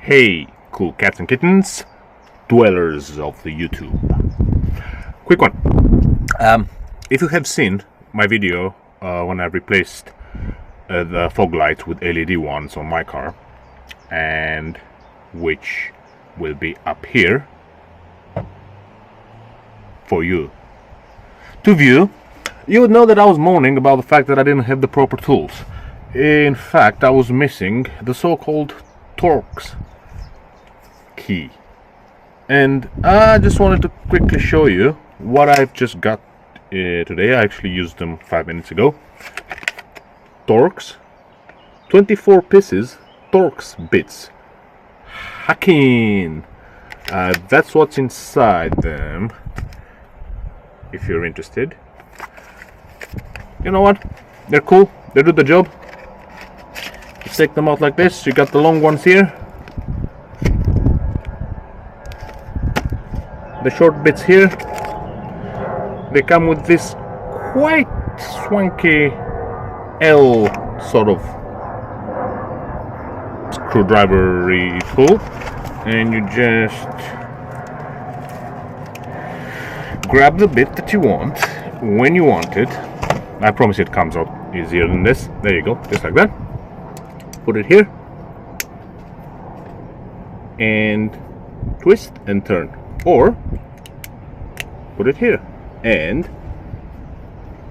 Hey, cool cats and kittens, dwellers of the YouTube. Quick one. If you have seen my video when I replaced the fog lights with LED ones on my car, and which will be up here for you to view, you would know that I was moaning about the fact that I didn't have the proper tools. In fact, I was missing the so-called TORX key, and I just wanted to quickly show you what I've just got today. I actually used them 5 minutes ago. TORX, 24 pieces TORX bits, HAKKIN. That's what's inside them, if you're interested. You know what, they're cool, they do the job. You take them out like this. You got the long ones here, the short bits here. They come with this quite swanky L sort of screwdriver-y tool, and you just grab the bit that you want when you want it. I promise it comes out easier than this. There you go, just like that. Put it here and twist and turn, or put it here and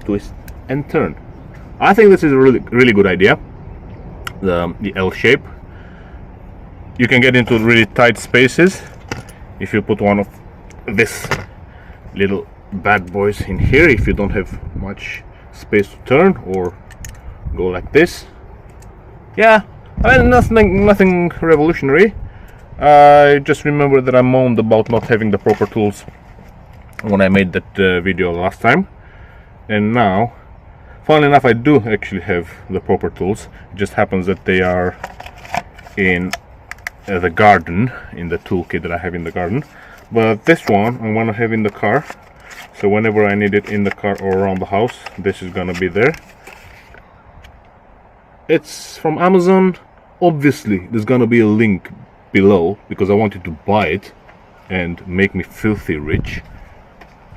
twist and turn. I think this is a really good idea. The L shape. You can get into really tight spaces if you put one of this little bad boys in here, if you don't have much space to turn, or go like this. Yeah, I mean, nothing revolutionary. I just remember that I moaned about not having the proper tools when I made that video last time, and now, funnily enough, I do actually have the proper tools. It just happens that they are in the garden, in the toolkit that I have in the garden. But this one I want to have in the car, so whenever I need it in the car or around the house, this is gonna be there. It's from Amazon. Obviously there's gonna be a link below because I wanted to buy it and make me filthy rich.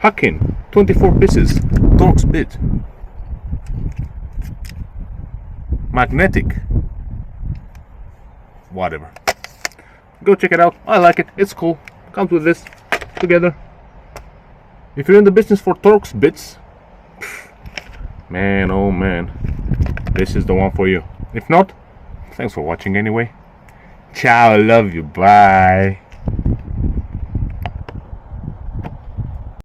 HAKKIN, 24 pieces, TORX bit, magnetic, whatever. Go check it out. I like it. It's cool. Comes with this together. If you're in the business for TORX bits, man, oh man, this is the one for you. If not, thanks for watching anyway. Ciao, love you, bye.